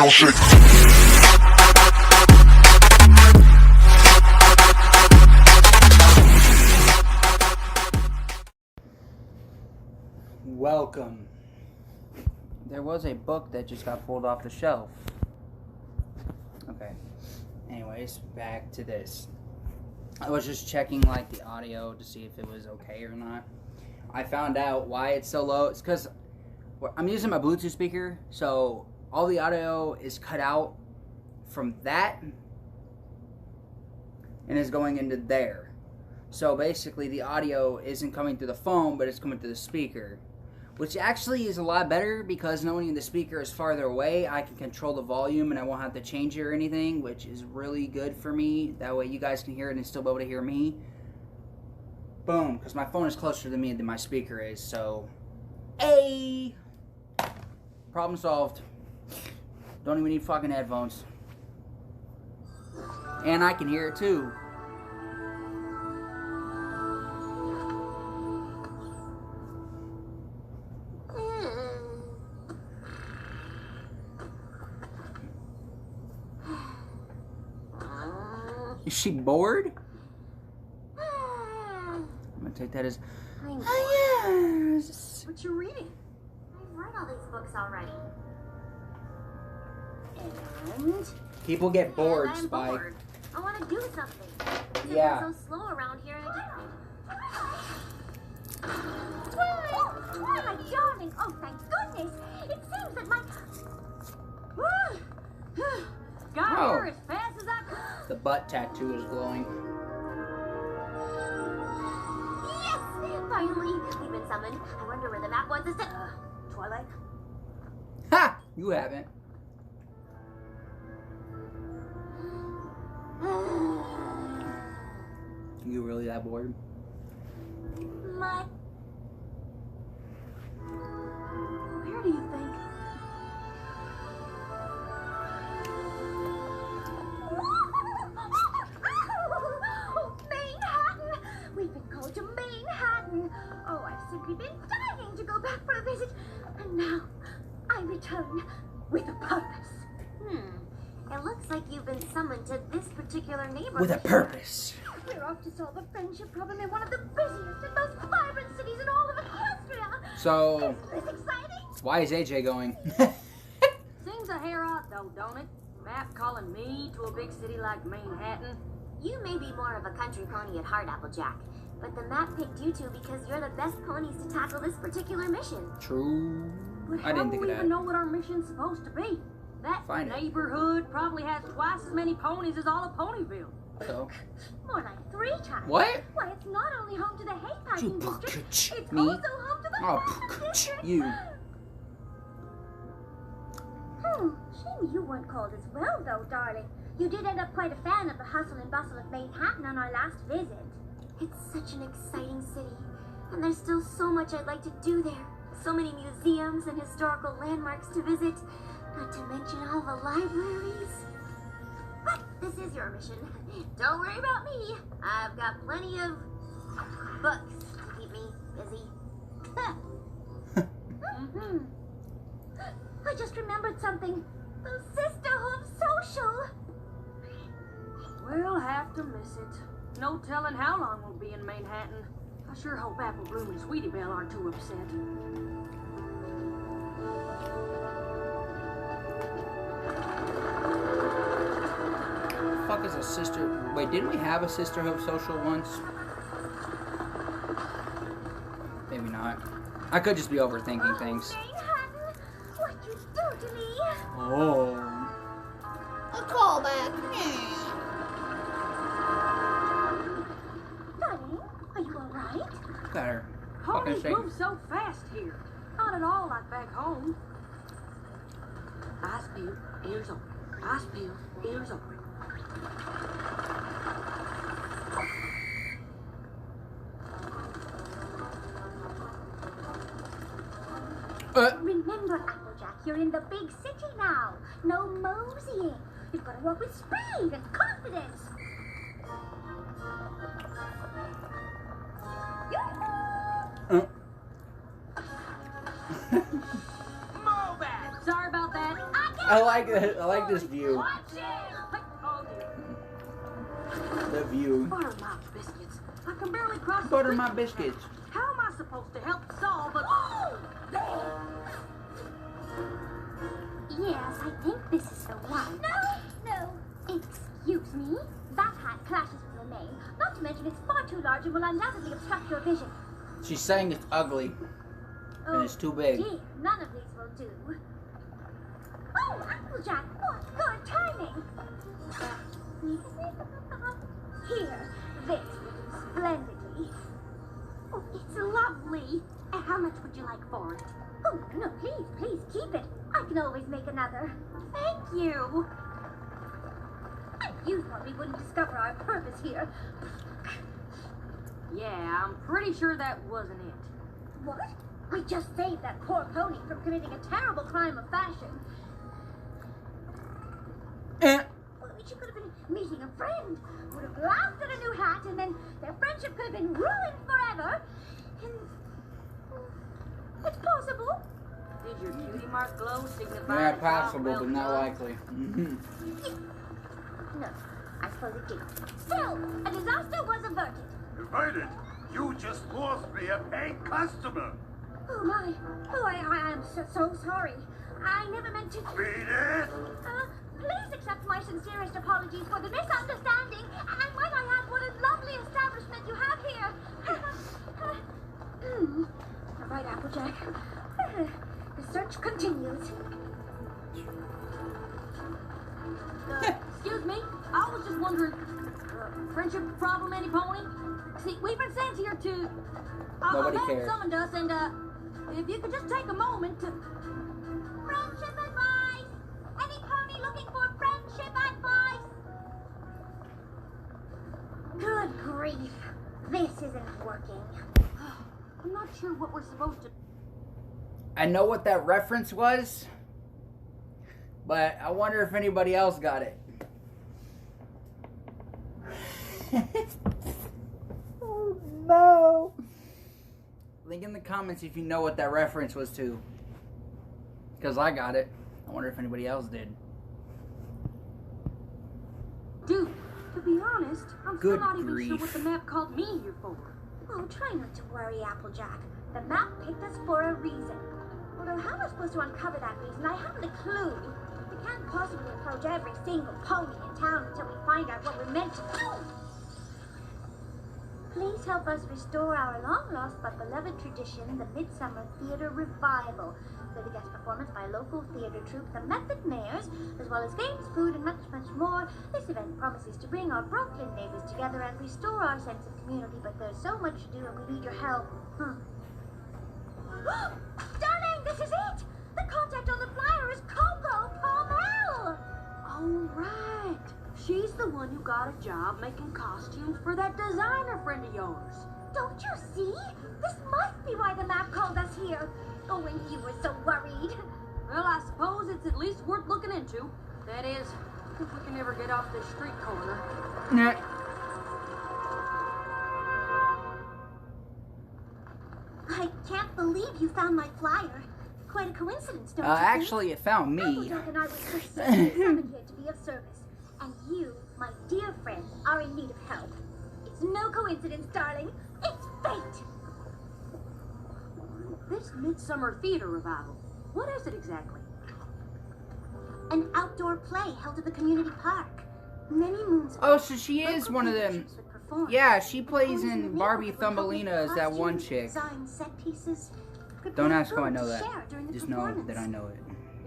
down, shake. Welcome. There was a book that just got pulled off the shelf. Okay. Anyways, back to this. I was just checking like the audio to see if it was okay or not. I found out why it's so low. It's because I'm using my Bluetooth speaker, so all the audio is cut out from that and is going into there. So basically the audio isn't coming through the phone, but it's coming through the speaker, which actually is a lot better because knowing the speaker is farther away, I can control the volume and I won't have to change it or anything, which is really good for me. That way you guys can hear it and still be able to hear me. Boom, because my phone is closer to me than my speaker is, so hey, problem solved. Don't even need fucking headphones. And I can hear it too. Is she bored? I'm gonna take that as yes. What you reading? I've read all these books already. And People get bored, I'm Spike. bored. I want to do something. Yeah. It's so slow around here and oh, my darling! Oh, thank goodness! It seems that my got Oh. here as fast as I could. The butt tattoo is glowing. Yes! Finally, we've been summoned. I wonder where the map wants us to. Twilight. Ha! You haven't. You really that bored? My. Where do you think? Manhattan! We've been called to Manhattan. Oh, I've simply been dying to go back for a visit. And now I return with a purpose. It looks like you've been summoned to this particular neighborhood. With a purpose. We're off to solve a friendship problem in one of the busiest and most vibrant cities in all of Austria. So, Isn't this exciting? why is AJ going? Seems a hair odd though, don't it? Map calling me to a big city like Manhattan. You may be more of a country pony at heart, Applejack, but the map picked you two because you're the best ponies to tackle this particular mission. True. But I how didn't do think we of even that. know what our mission's supposed to be? That Find it. neighborhood probably has twice as many ponies as all of Ponyville. So, More like 3 times. what? Why, it's not only home to the hay packing district, it's Me? also home to the Oh, Pond district. you. Shame you weren't called as well, though, darling. You did end up quite a fan of the hustle and bustle of Manhattan on our last visit. It's such an exciting city, and there's still so much I'd like to do there. So many museums and historical landmarks to visit, not to mention all the libraries. But this is your mission. Don't worry about me. I've got plenty of books to keep me busy. I just remembered something. The Sisterhood Social. We'll have to miss it. No telling how long we'll be in Manhattan. I sure hope Apple Bloom and Sweetie Belle aren't too upset. Fuck is a sister? Wait, didn't we have a Sisterhood social once? Maybe not. I could just be overthinking things. Manhattan, what you do to me? Oh. A callback. Darling, are you alright? Better. Fucking Ponies shake. move so fast here. Not at all like back home. Eyes peeled, ears open. Eyes peeled, ears open. Remember, Applejack, you're in the big city now. No moseying. You've got to walk with speed and confidence. Sorry about that. I I like that. I like this view. Watch it! Oh, dear. The view. Butter my biscuits. I can barely cross the Butter street. my biscuits. How am I supposed to help solve a... Yes, I think this is the one. No. Excuse me. That hat clashes with your name. Not to mention it's far too large and will undoubtedly obstruct your vision. She's saying it's ugly. And it's too big. Dear, none of these will do. Oh, Applejack, what good timing! Here, this will do splendidly. Oh, it's lovely. How much would you like for it? Oh, no, please, keep it. I can always make another. Thank you. You thought we wouldn't discover our purpose here. Yeah, I'm pretty sure that wasn't it. What? We just saved that poor pony from committing a terrible crime of fashion. She could have been meeting a friend, would have laughed at a new hat, and then their friendship could have been ruined forever. And it's possible. Did your cutie mark glow signify? Yeah, the job possible, well but not done? likely. No, I suppose it did. Still, a disaster was averted. Averted? You just lost me a paying customer. Oh my! Oh, I am so sorry. I never meant to. Beat it! Please accept my sincerest apologies for the misunderstanding. And might I add, what a lovely establishment you have here. All right, Applejack. The search continues. Excuse me, I was just wondering, friendship problem, any pony? See, we've been sent here to... Nobody man cares. summoned us, and if you could just take a moment to... Friendship advice! Any pony looking for friendship advice? Good grief. This isn't working. I'm not sure what we're supposed to... I know what that reference was, but I wonder if anybody else got it. Oh no! Link in the comments if you know what that reference was to. Because I got it. I wonder if anybody else did. Dude, to be honest, I'm Good still not even grief. sure what the map called me here for. Oh, try not to worry, Applejack. The map picked us for a reason. Although how am I supposed to uncover that reason? I haven't a clue. We can't possibly approach every single pony in town until we find out what we're meant to do. Please help us restore our long-lost but beloved tradition, the Midsummer Theater Revival. With a guest performance by local theater troupe, the Method Mayors, as well as games, food, and much, much more. This event promises to bring our Brooklyn neighbors together and restore our sense of community, but there's so much to do and we need your help. Darling, this is it! The contact on the flyer is Coco Palmel! Oh, right. She's the one who got a job making costumes for that designer friend of yours. Don't you see? This must be why the map called us here. Oh, and you were so worried. Well, I suppose it's at least worth looking into. That is, if we can ever get off this street corner. Nah. I can't believe you found my flyer. Quite a coincidence, don't you think? Actually, it found me. Applejack and I were specifically summoned here to be of service. And you, my dear friend, are in need of help. It's no coincidence, darling. It's fate. This Midsummer Theater Revival, what is it exactly? An outdoor play held at the community park. Many moons ago. Oh, so she is one of them. teachers would perform. Yeah, she plays Ponies in the Barbie neighborhood would help make Thumbelina as that one costumes, chick. design set pieces, Don't prepare ask how I food know to that. share during the Just know performance. that I know it.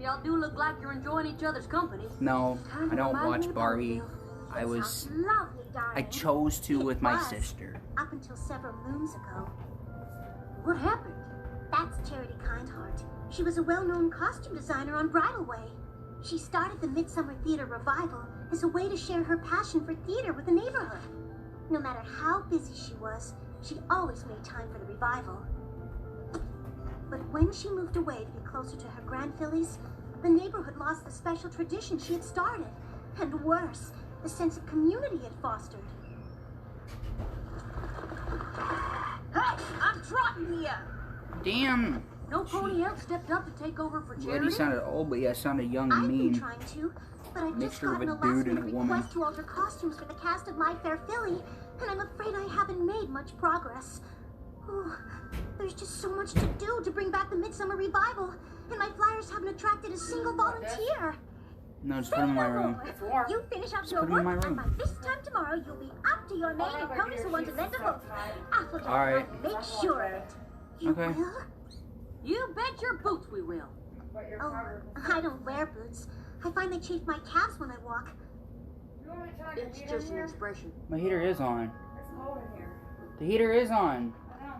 Y'all do look like you're enjoying each other's company. No, Kind I of don't reminds me watch of Barbie. Barbie. I It was, sounds lovely, I darling. chose to It with my was, sister. Up until several moons ago. What happened? That's Charity Kindheart. She was a well-known costume designer on Bridal Way. She started the Midsummer Theater Revival as a way to share her passion for theater with the neighborhood. No matter how busy she was, she always made time for the revival. But when she moved away to be closer to her grandfillies, the neighborhood lost the special tradition she had started. And worse, the sense of community it fostered. Hey, I'm trotting here. Damn. No pony else stepped up to take over for Lady charity. sounded old, but yeah, sounded young and I've been mean. trying to, but I've just Mixture of gotten a a dude and a last-minute woman. request to alter costumes for the cast of My Fair Filly, and I'm afraid I haven't made much progress. Oh, there's just so much to do to bring back the Midsummer Revival, and my flyers haven't attracted a single volunteer. No, just put him in my room. You finish up your put 'em in work, my and room. by this time tomorrow, you'll be up to your mane in ponies who want to lend a hook. Applejack All right. will make sure of it. You Okay. will? You bet your boots we will. Oh, I don't wear boots. I find they chafe my calves when I walk. It's just an expression. My heater is on. The heater is on.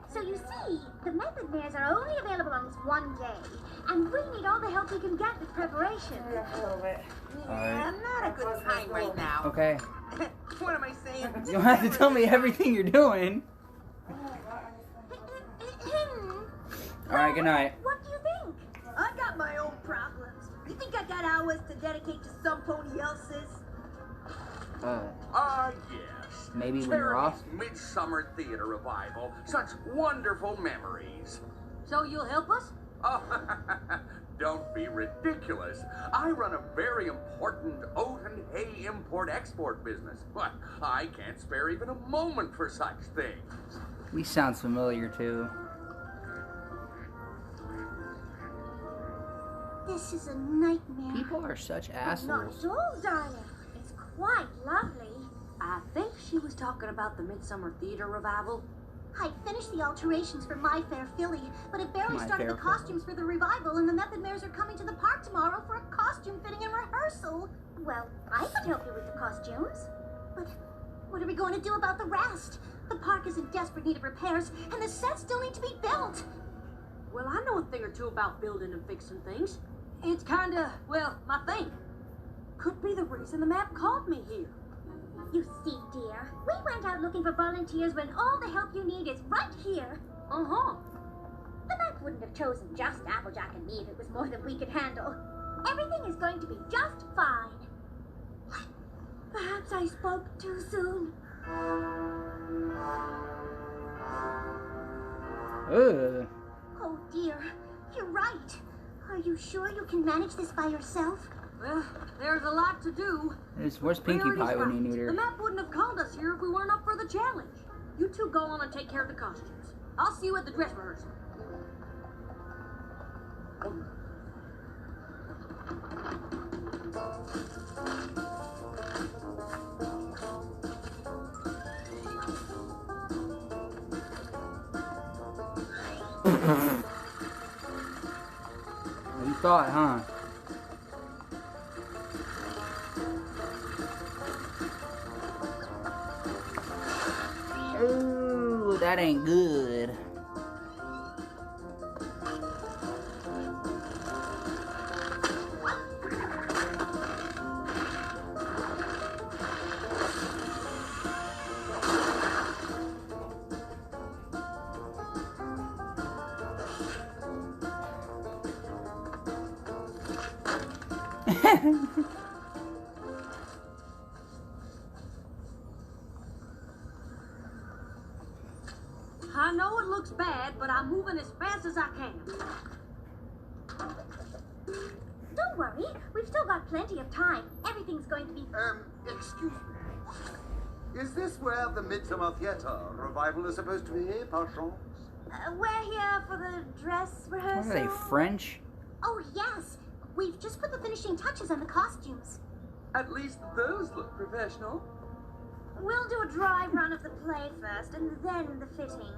So you see, the method mares are only available on this one day, and we need all the help we can get with preparation. Alright. Not a good time right now. Okay. What am I saying? You don't have to tell me everything you're doing. Alright, good night. What do you think? I got my own problems. You think I got hours to dedicate to some pony else's? Yes. Maybe when you're off. Charity's Midsummer Theater Revival. Such wonderful memories. So you'll help us? Oh, don't be ridiculous. I run a very important oat and hay import-export business. But I can't spare even a moment for such things. He sounds familiar too. This is a nightmare. People are such Not assholes. at all, darling. It's quite lovely. I think she was talking about the Midsummer Theater Revival. I finished the alterations for My Fair Filly, but it barely My started Fair the costumes for the revival, and the method mares are coming to the park tomorrow for a costume fitting and rehearsal. Well, I could help you with the costumes. But what are we going to do about the rest? The park is in desperate need of repairs, and the sets still need to be built. Well, I know a thing or two about building and fixing things. It's kinda, well, my thing. Could be the reason the map called me here. You see, dear, we went out looking for volunteers when all the help you need is right here. Uh-huh. The map wouldn't have chosen just Applejack and me if it was more than we could handle. Everything is going to be just fine. Perhaps I spoke too soon. Ugh. Oh dear, you're right. Are you sure you can manage this by yourself? Well, there's a lot to do. Where's Pinkie Rarity's Pie when you right. need The her? map wouldn't have called us here if we weren't up for the challenge. You two go on and take care of the costumes. I'll see you at the dress rehearsal. You thought, huh? Ooh, that ain't good. I know it looks bad, but I'm moving as fast as I can. Don't worry, we've still got plenty of time. Everything's going to be... Excuse me. Is this where the Midsummer Theater Revival is supposed to be, par chance? we're here for the dress rehearsal. What are they, French? Oh, yes. We've just put the finishing touches on the costumes. At least those look professional. We'll do a dry run of the play first, and then the fitting.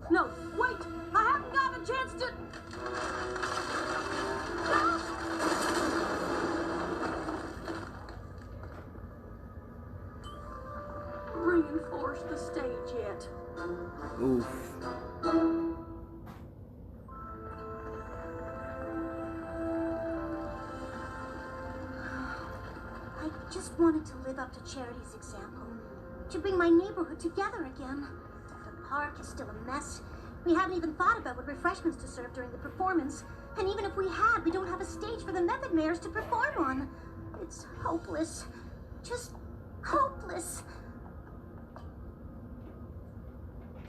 No, wait! I haven't gotten a chance to... Reinforce the stage yet. Oof. I just wanted to live up to Charity's example. To bring my neighborhood together again. The park is still a mess. We haven't even thought about what refreshments to serve during the performance. And even if we had, we don't have a stage for the method mayors to perform on. It's hopeless. Just hopeless.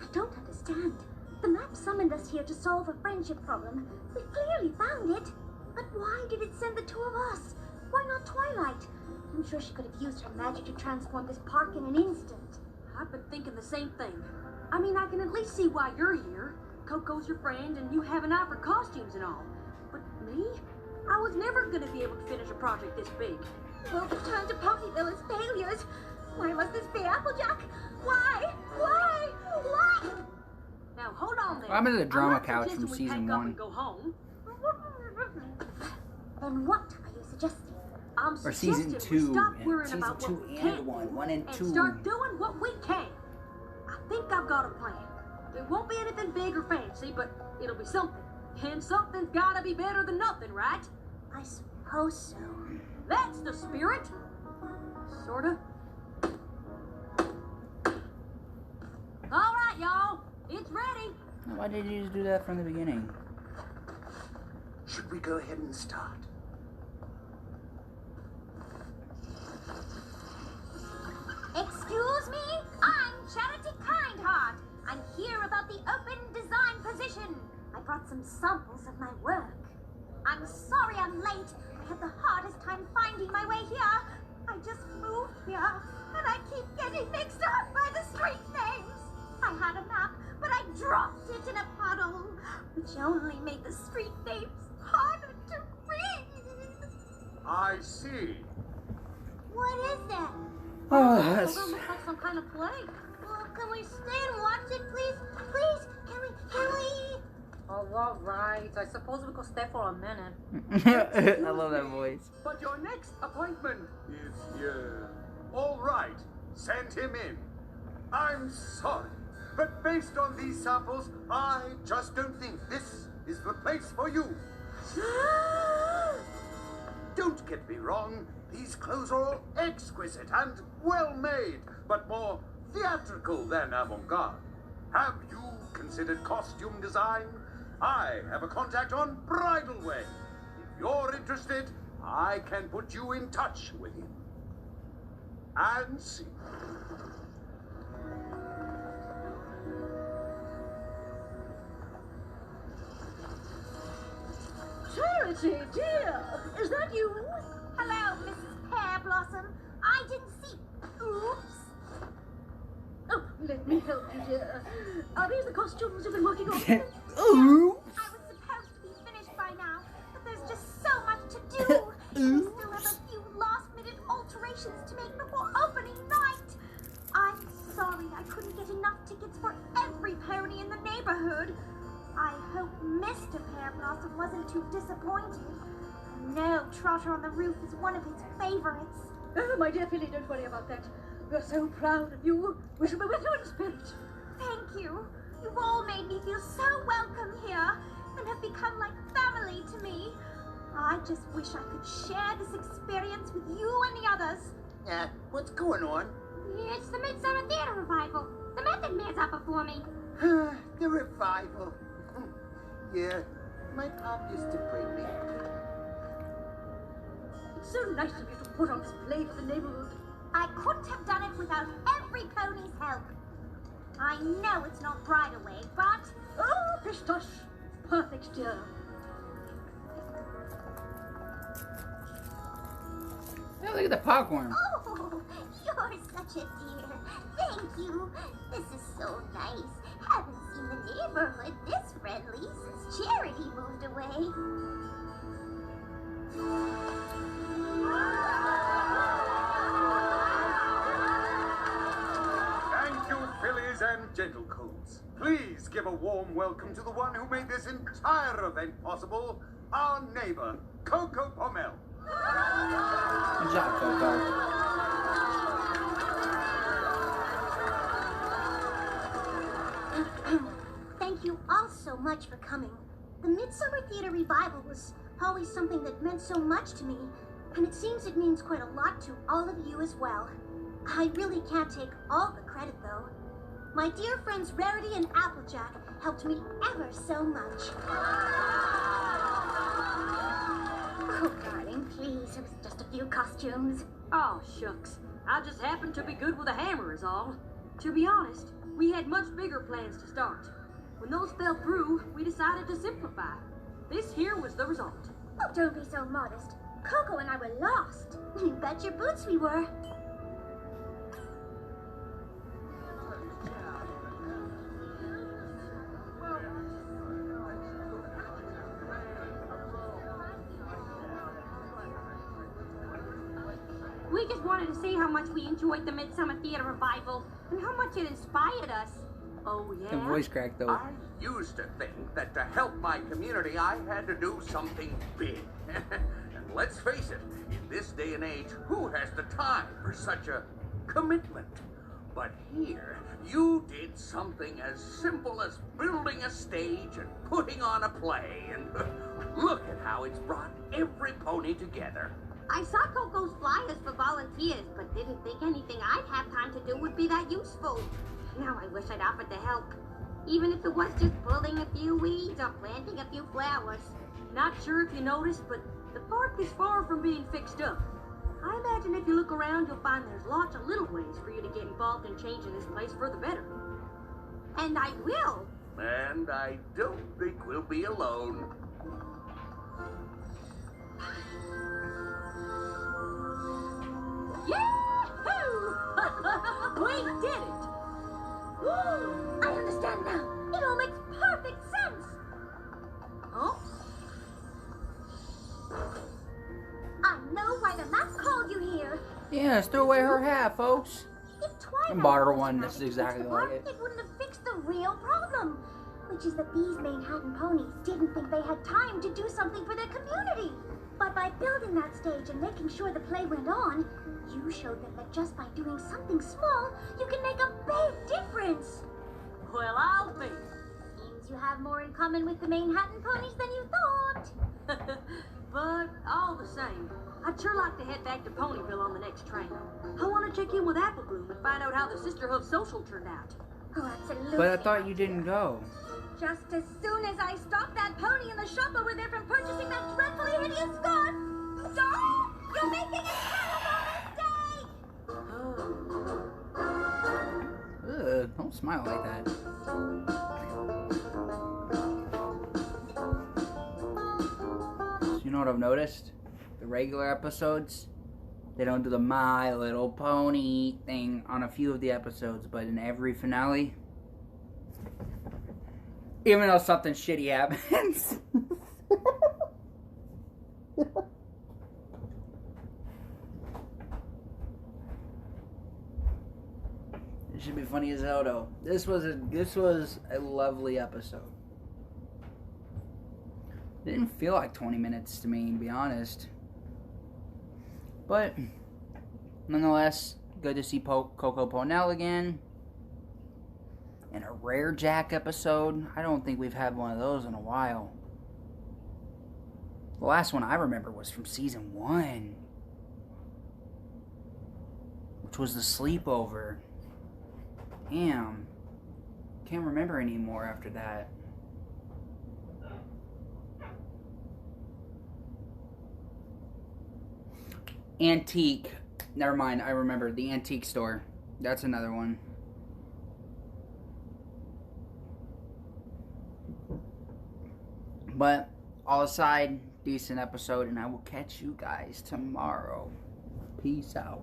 I don't understand. The map summoned us here to solve a friendship problem. We clearly found it. But why did it send the two of us? Why not Twilight? I'm sure she could have used her magic to transform this park in an instant. I've been thinking the same thing. I mean, I can at least see why you're here. Coco's your friend, and you have an eye for costumes and all. But me? I was never gonna be able to finish a project this big. Well, time to Ponyville as failures. Why must this be Applejack? Why? Why? Why? Now hold on there. I'm in the drama not couch suggesting from we season pack up 1. and go home. Then what are you suggesting? I'm Or season suggesting we 2. stop And worrying season about 2 what we and can't 1. 1 and 2. and start doing what we can. I think I've got a plan. It won't be anything big or fancy, but it'll be something. And something's gotta be better than nothing, right? I suppose so. That's the spirit. Sorta. All right, y'all. It's ready. Why did you just do that from the beginning? Should we go ahead and start? Excuse me? I'm Charity Kindheart. I'm here about the open design position. I brought some samples of my work. I'm sorry I'm late. I had the hardest time finding my way here. I just moved here, and I keep getting mixed up by the street names. I had a map, but I dropped it in a puddle, which only made the street names harder to read. I see. What is that? Oh, It that's... looks like some kind of play. Well, can we stay and watch it, please? Please, can we? Oh, all right. I suppose we could stay for a minute. I love that voice. But your next appointment is here. All right, send him in. I'm sorry, but based on these samples, I just don't think this is the place for you. Don't get me wrong, these clothes are all exquisite and well made, but more theatrical than avant-garde. Have you considered costume design? I have a contact on Bridal Way. If you're interested, I can put you in touch with him. And see. Charity, dear, is that you? Hello, Mrs. Pear Blossom. I didn't see. Oops. Oh, let me help you, dear. Are these the costumes you've been working on? Ooh. I was supposed to be finished by now, but there's just so much to do. We still have a few last-minute alterations to make before opening night. I'm sorry I couldn't get enough tickets for every pony in the neighborhood. I hope Mr. Pear Blossom wasn't too disappointed. No, Trotter on the Roof is one of his favorites. Oh, my dear Philly, don't worry about that. We're so proud of you. We shall be with you in spirit. Thank you. You've all made me feel so welcome here and have become like family to me. I just wish I could share this experience with you and the others. What's going on? It's the Midsummer Theater Revival. The Method Man's up before me. The revival. Yeah, my pop used to bring me. It's so nice of you to put on this play for the neighborhood. I couldn't have done it without every pony's help. I know it's not Bridal Way, but... Oh, pish tush. Perfect, dear. Oh, look at the popcorn. Oh, you're such a dear. Thank you. This is so nice. Haven't seen the neighborhood this friendly since Charity moved away. Thank you, fillies and gentlecoats. Please give a warm welcome to the one who made this entire event possible, our neighbor, Coco Pommel. Good job, Coco. Thank you all so much for coming. The Midsummer Theater Revival was always something that meant so much to me, and it seems it means quite a lot to all of you as well. I really can't take all the credit, though. My dear friends Rarity and Applejack helped me ever so much. Oh, darling, please, it was just a few costumes. Oh, shucks. I just happened to be good with a hammer is all. To be honest, we had much bigger plans to start. When those fell through, we decided to simplify. This here was the result. Oh, don't be so modest. Coco and I were lost. You bet your boots we were. We just wanted to see how much we enjoyed the Midsummer Theater Revival and how much it inspired us. Oh, yeah? The voice crack, though. I used to think that to help my community, I had to do something big. And let's face it, in this day and age, who has the time for such a commitment? But here, you did something as simple as building a stage and putting on a play, and look at how it's brought every pony together. I saw Coco's flyers for volunteers, but didn't think anything I'd have time to do would be that useful. Now I wish I'd offered to help. Even if it was just pulling a few weeds or planting a few flowers. Not sure if you noticed, but the park is far from being fixed up. I imagine if you look around, you'll find there's lots of little ways for you to get involved in changing this place for the better. And I will. And I don't think we'll be alone. Yahoo! We did it! I understand now. It all makes perfect sense. Huh? I know why the map called you here. Yeah, let's throw away her hat, folks. If Twilight I bought her was one trying that's to fix exactly the like park, it. It wouldn't have fixed the real problem, which is that these Manhattan ponies didn't think they had time to do something for their community. But by building that stage and making sure the play went on, you showed them that just by doing something small, you can make a big difference. Well, I'll be. Seems you have more in common with the Manhattan ponies than you thought. But all the same, I'd sure like to head back to Ponyville on the next train. I want to check in with Apple Bloom and find out how the Sisterhood social turned out. Oh, absolutely. But I thought you didn't go. Just as soon as I stopped that pony in the shop over there from purchasing that dreadfully hideous scarf. Stop! You're making a terrible mistake! Ugh, don't smile like that. You know what I've noticed? The regular episodes, they don't do the My Little Pony thing on a few of the episodes, but in every finale, even though something shitty happens. It should be funny as hell, though. This was a lovely episode. It didn't feel like 20 minutes to me, to be honest. But nonetheless, good to see Coco Ponell again. And a Rare Jack episode. I don't think we've had one of those in a while. The last one I remember was from season 1, which was the sleepover. Damn. Can't remember anymore after that. Antique. Never mind, I remember. The antique store. That's another one. But, all aside, decent episode, and I will catch you guys tomorrow. Peace out.